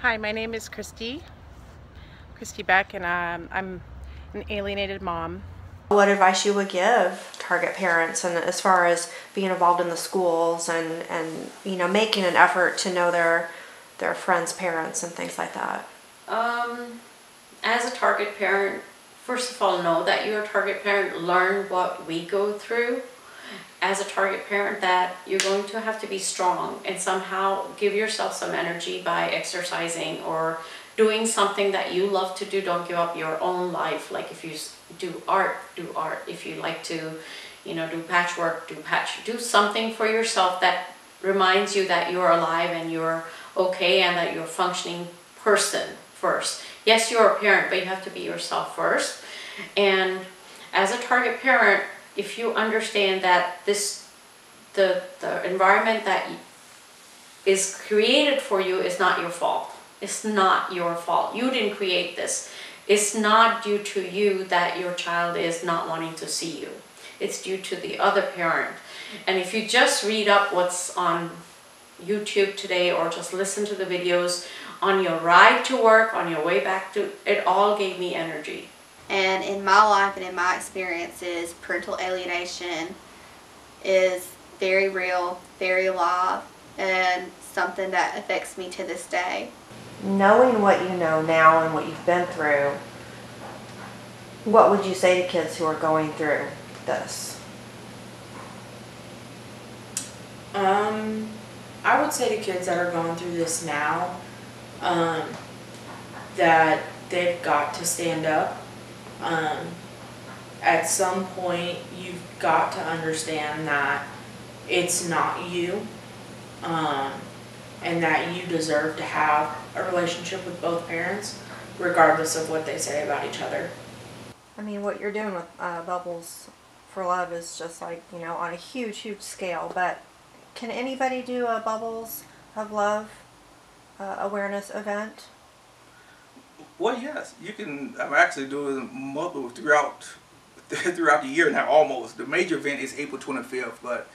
Hi, my name is Christy Beck, and I'm an alienated mom. What advice you would give target parents, and as far as being involved in the schools and making an effort to know their friends' parents and things like that? As a target parent, first of all, know that you're a target parent. Learn what we go through as a target parent, that you're going to have to be strong and somehow give yourself some energy by exercising or doing something that you love to do. Don't give up your own life. Like if you do art, do art. If you like to, do patchwork, do something for yourself that reminds you that you're alive and you're okay and that you're a functioning person first. Yes, you're a parent, but you have to be yourself first. And as a target parent, if you understand that the environment that is created for you is not your fault. It's not your fault. You didn't create this. It's not due to you that your child is not wanting to see you. It's due to the other parent. And if you just read up what's on YouTube today or just listen to the videos on your ride to work, on your way back to, it all gave me energy. And in my life and in my experiences, parental alienation is very real, very alive, and something that affects me to this day. Knowing what you know now and what you've been through, what would you say to kids who are going through this? I would say to kids that are going through this now, that they've got to stand up. At some point, you've got to understand that it's not you, and that you deserve to have a relationship with both parents, regardless of what they say about each other. I mean, what you're doing with Bubbles for Love is just like, on a huge, huge scale, but can anybody do a Bubbles of Love awareness event? Well, yes, you can. I'm actually doing multiple throughout the year now. Almost the major event is April 25th, but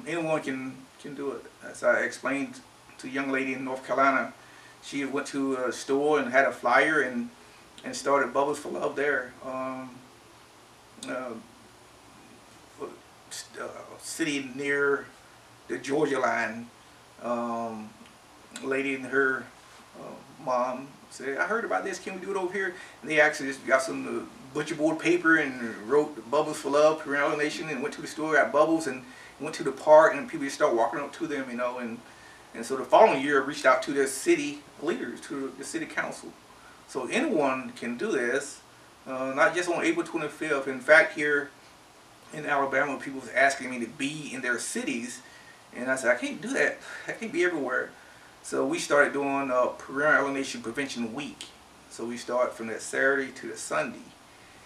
anyone can do it. As I explained to a young lady in North Carolina, she went to a store and had a flyer and started Bubbles for Love there. City near the Georgia line. Lady and her mom said, "I heard about this. Can we do it over here?" And they actually just got some butcher board paper and wrote Bubbles for Love, Parental Alienation, and went to the store, got Bubbles, and went to the park, and people just start walking up to them, and so the following year I reached out to their city leaders, to the city council. So anyone can do this, not just on April 25th. In fact, here in Alabama, people was asking me to be in their cities, and I said, I can't do that. I can't be everywhere. So we started doing Parental Alienation Prevention Week. So we start from that Saturday to the Sunday.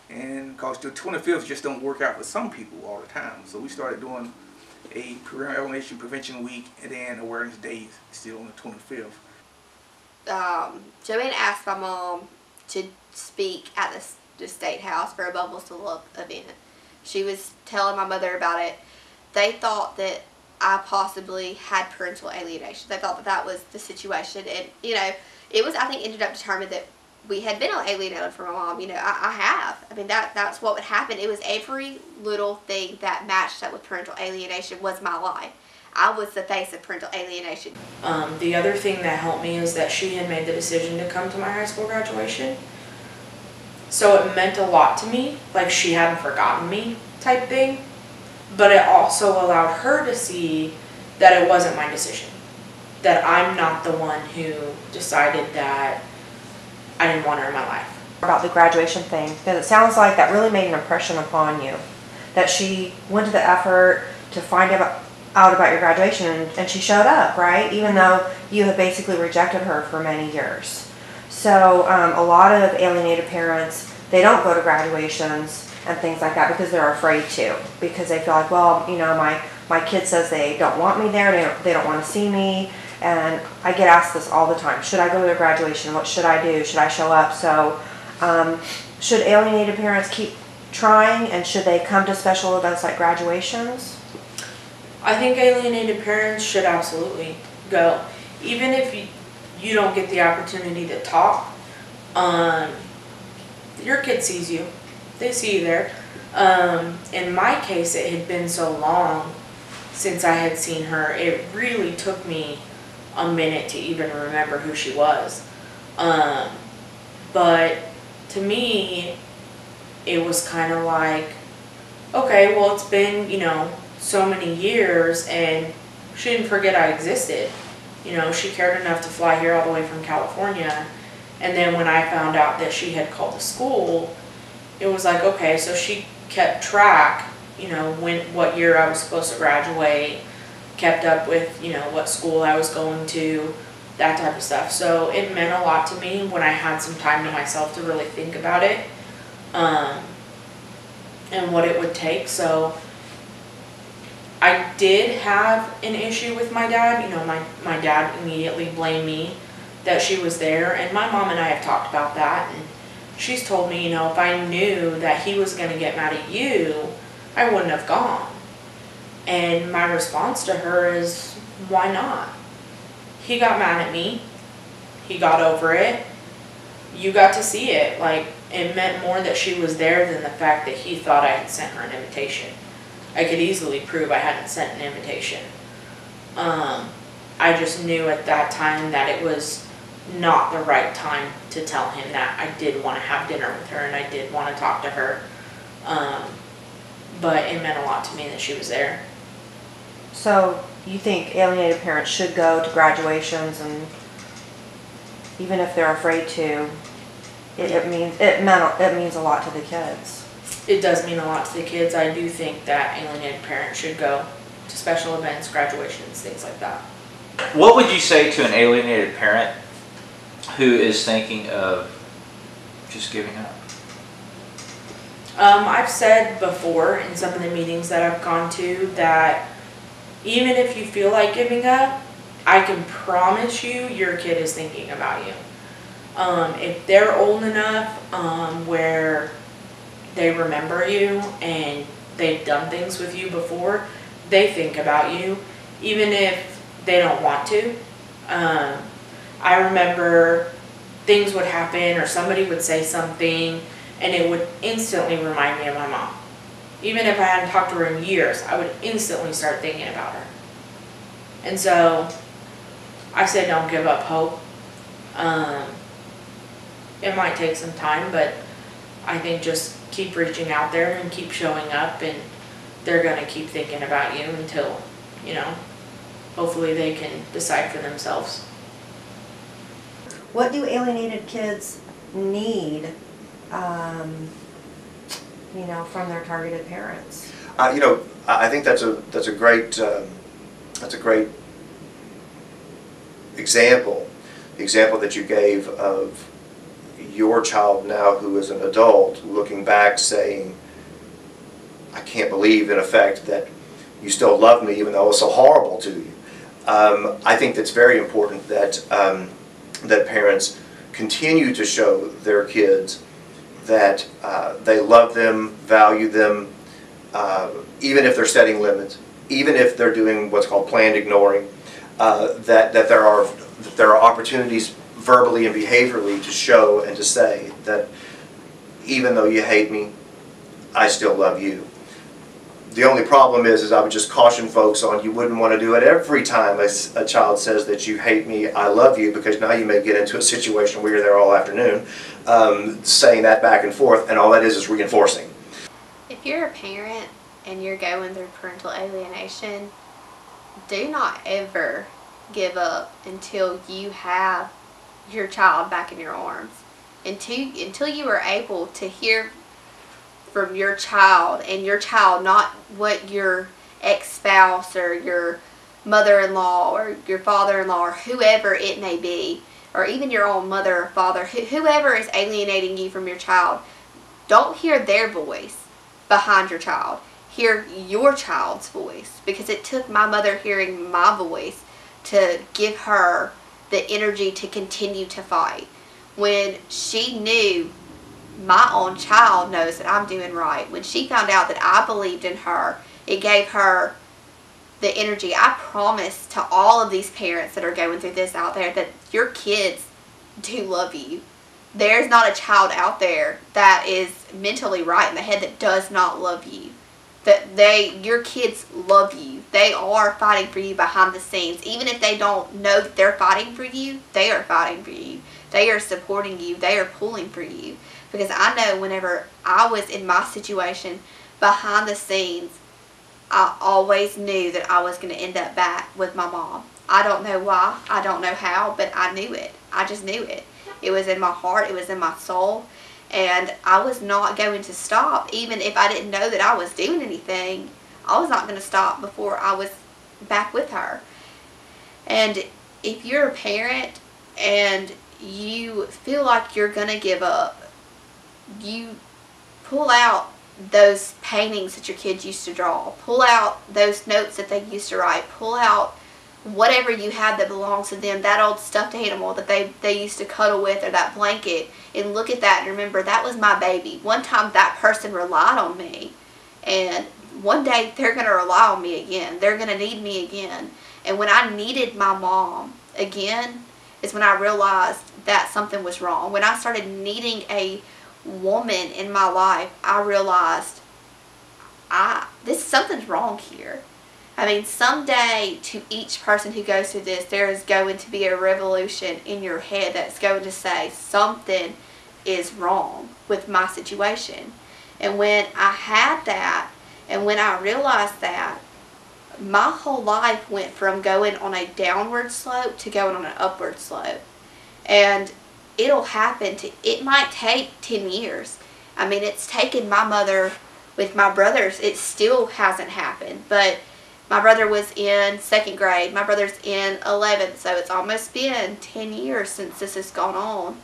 And because the 25th just don't work out for some people all the time. So we started doing a Parental Alienation Prevention Week, and then Awareness Day still on the 25th. Joanne asked my mom to speak at the State House for a Bubbles to Love event. She was telling my mother about it. They thought that I possibly had parental alienation. They thought that was the situation, and it was, I think, ended up determined that we had been alienated from my mom. I have. I mean, that's what would happen. It was every little thing that matched up with parental alienation was my life. I was the face of parental alienation. The other thing that helped me is that she had made the decision to come to my high school graduation. So it meant a lot to me, like she hadn't forgotten me type thing. But it also allowed her to see that it wasn't my decision. That I'm not the one who decided that I didn't want her in my life. About the graduation thing, because it sounds like that really made an impression upon you. That she went to the effort to find out about your graduation, and she showed up, right? Even though you had basically rejected her for many years. So a lot of alienated parents, they don't go to graduations and things like that because they're afraid to, because they feel like, well, my kid says they don't want me there, they don't want to see me, and I get asked this all the time. Should I go to a graduation? What should I do? Should I show up? So should alienated parents keep trying, and should they come to special events like graduations? I think alienated parents should absolutely go. Even if you don't get the opportunity to talk, your kid sees you. They see you there. In my case, it had been so long since I had seen her, it really took me a minute to even remember who she was. But to me, it was kind of like, okay, well, it's been, you know, so many years, and she didn't forget I existed. You know, she cared enough to fly here all the way from California. And then when I found out that she had called the school, it was like, okay, so she kept track, you know, what year I was supposed to graduate, kept up with, you know, what school I was going to, that type of stuff. So it meant a lot to me when I had some time to myself to really think about it, and what it would take. So I did have an issue with my dad. You know, my dad immediately blamed me that she was there, and my mom and I have talked about that, and she's told me, you know, if I knew that he was going to get mad at you, I wouldn't have gone. And my response to her is, why not? He got mad at me. He got over it. You got to see it. Like, it meant more that she was there than the fact that he thought I had sent her an invitation. I could easily prove I hadn't sent an invitation. I just knew at that time that it was not the right time to tell him that I did want to have dinner with her and I did want to talk to her. But it meant a lot to me that she was there. So you think alienated parents should go to graduations, and even if they're afraid to, it means a lot to the kids. It does mean a lot to the kids. I do think that alienated parents should go to special events, graduations, things like that. What would you say to an alienated parent who is thinking of just giving up? I've said before in some of the meetings that I've gone to that even if you feel like giving up, I can promise you your kid is thinking about you. If they're old enough where they remember you and they've done things with you before, they think about you, even if they don't want to. I remember things would happen or somebody would say something and it would instantly remind me of my mom. Even if I hadn't talked to her in years, I would instantly start thinking about her. And so I say don't give up hope. It might take some time, but I think just keep reaching out there and keep showing up, and they're going to keep thinking about you until, you know, hopefully they can decide for themselves. What do alienated kids need, you know, from their targeted parents? You know, I think that's a great example. The example that you gave of your child now who is an adult looking back saying, I can't believe in effect that you still love me even though it was so horrible to you. I think that's very important that that parents continue to show their kids that they love them, value them, even if they're setting limits, even if they're doing what's called planned ignoring, that there are opportunities verbally and behaviorally to show and to say that even though you hate me, I still love you. The only problem is I would just caution folks on you wouldn't want to do it every time a child says that you hate me, I love you, because now you may get into a situation where you're there all afternoon saying that back and forth, and all that is reinforcing. If you're a parent and you're going through parental alienation, do not ever give up until you have your child back in your arms. Until you are able to hear from your child, and your child, not what your ex-spouse or your mother-in-law or your father-in-law or whoever it may be, or even your own mother or father, whoever is alienating you from your child, don't hear their voice behind your child. Hear your child's voice, because it took my mother hearing my voice to give her the energy to continue to fight. When she knew my own child knows that I'm doing right, when she found out that I believed in her, it gave her the energy. I promise to all of these parents that are going through this out there that your kids do love you. There's not a child out there that is mentally right in the head that does not love you. Your kids love you. They are fighting for you behind the scenes. Even if they don't know that they're fighting for you, they are fighting for you. They are supporting you. They are pulling for you. Because I know whenever I was in my situation, behind the scenes, I always knew that I was going to end up back with my mom. I don't know why. I don't know how, but I knew it. I just knew it. It was in my heart. It was in my soul. And I was not going to stop. Even if I didn't know that I was doing anything, I was not going to stop before I was back with her. And if you're a parent and you feel like you're going to give up, you pull out those paintings that your kids used to draw. Pull out those notes that they used to write. Pull out whatever you have that belongs to them, that old stuffed animal that they used to cuddle with, or that blanket, and look at that and remember that was my baby. One time that person relied on me, and one day they're going to rely on me again. They're going to need me again. And when I needed my mom again is when I realized that something was wrong. When I started needing a woman in my life, I realized something's wrong here. I mean, someday to each person who goes through this, there is going to be a revolution in your head that's going to say something is wrong with my situation. And when I had that, and when I realized that, my whole life went from going on a downward slope to going on an upward slope. And it'll happen it might take 10 years. I mean, it's taken my mother with my brothers. It still hasn't happened, but my brother was in 2nd grade. My brother's in 11th, so it's almost been 10 years since this has gone on.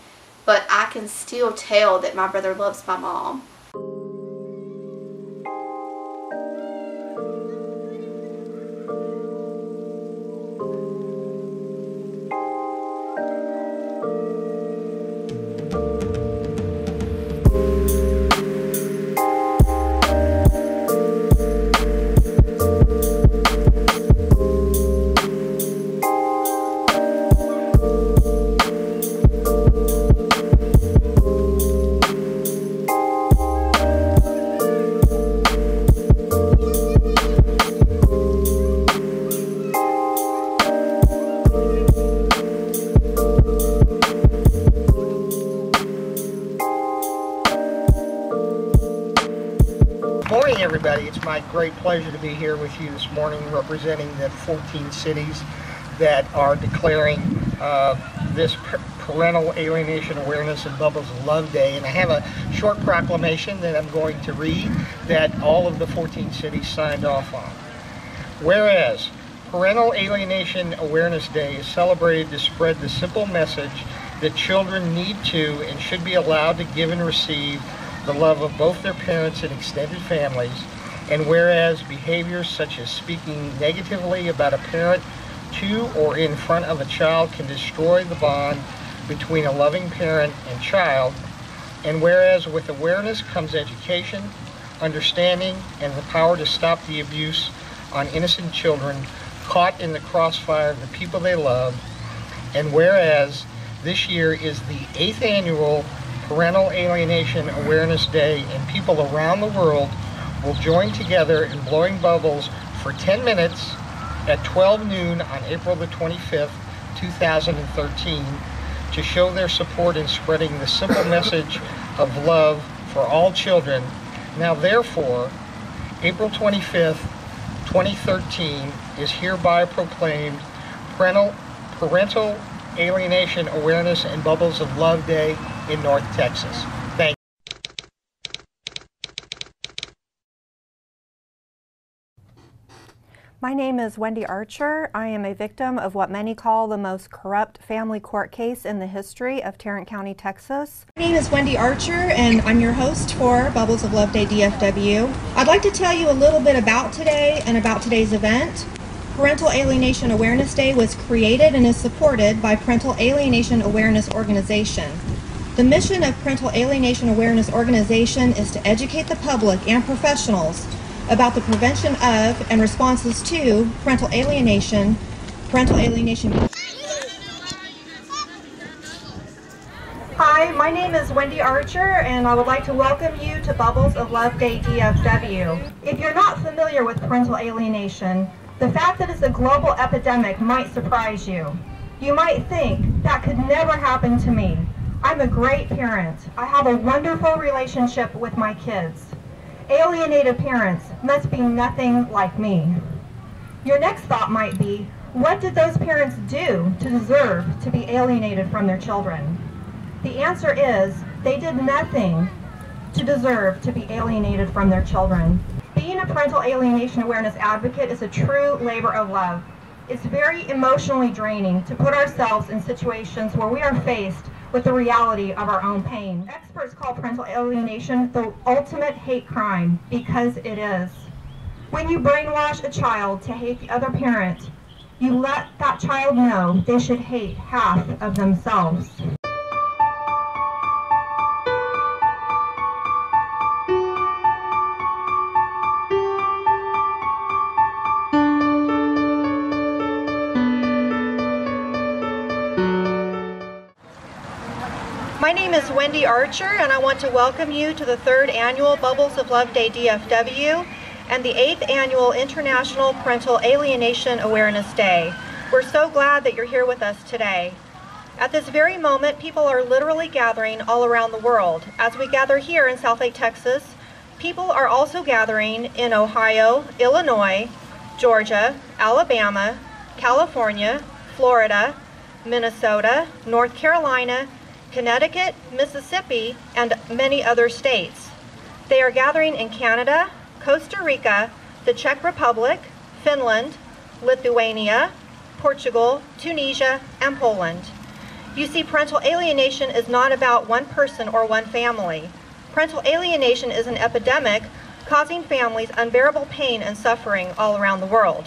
But I can still tell that my brother loves my mom. Morning, everybody. It's my great pleasure to be here with you this morning representing the 14 cities that are declaring this Parental Alienation Awareness and Bubbles of Love Day. And I have a short proclamation that I'm going to read that all of the 14 cities signed off on. Whereas Parental Alienation Awareness Day is celebrated to spread the simple message that children need to and should be allowed to give and receive the love of both their parents and extended families, and whereas behaviors such as speaking negatively about a parent to or in front of a child can destroy the bond between a loving parent and child, and whereas with awareness comes education, understanding, and the power to stop the abuse on innocent children caught in the crossfire of the people they love, and whereas this year is the 8th annual Parental Alienation Awareness Day, and people around the world will join together in blowing bubbles for 10 minutes at 12 noon on April the 25th, 2013, to show their support in spreading the simple message of love for all children. Now therefore, April 25th, 2013 is hereby proclaimed Parental Alienation Awareness and Bubbles of Love Day in North Texas. Thank you. My name is Wendy Archer. I am a victim of what many call the most corrupt family court case in the history of Tarrant County, Texas. My name is Wendy Archer, and I'm your host for Bubbles of Love Day DFW. I'd like to tell you a little bit about today and about today's event. Parental Alienation Awareness Day was created and is supported by Parental Alienation Awareness Organization. The mission of Parental Alienation Awareness Organization is to educate the public and professionals about the prevention of and responses to parental alienation. Hi, my name is Wendy Archer, and I would like to welcome you to Bubbles of Love Day DFW. If you're not familiar with parental alienation, the fact that it's a global epidemic might surprise you. You might think, that could never happen to me. I'm a great parent. I have a wonderful relationship with my kids. Alienated parents must be nothing like me. Your next thought might be, what did those parents do to deserve to be alienated from their children? The answer is, they did nothing to deserve to be alienated from their children. Being a parental alienation awareness advocate is a true labor of love. It's very emotionally draining to put ourselves in situations where we are faced with the reality of our own pain. Experts call parental alienation the ultimate hate crime, because it is. When you brainwash a child to hate the other parent, you let that child know they should hate half of themselves. My name is Wendy Archer, and I want to welcome you to the 3rd annual Bubbles of Love Day DFW and the 8th annual International Parental Alienation Awareness Day. We're so glad that you're here with us today. At this very moment, people are literally gathering all around the world. As we gather here in Southlake, Texas, people are also gathering in Ohio, Illinois, Georgia, Alabama, California, Florida, Minnesota, North Carolina, Connecticut, Mississippi, and many other states. They are gathering in Canada, Costa Rica, the Czech Republic, Finland, Lithuania, Portugal, Tunisia, and Poland. You see, parental alienation is not about one person or one family. Parental alienation is an epidemic causing families unbearable pain and suffering all around the world.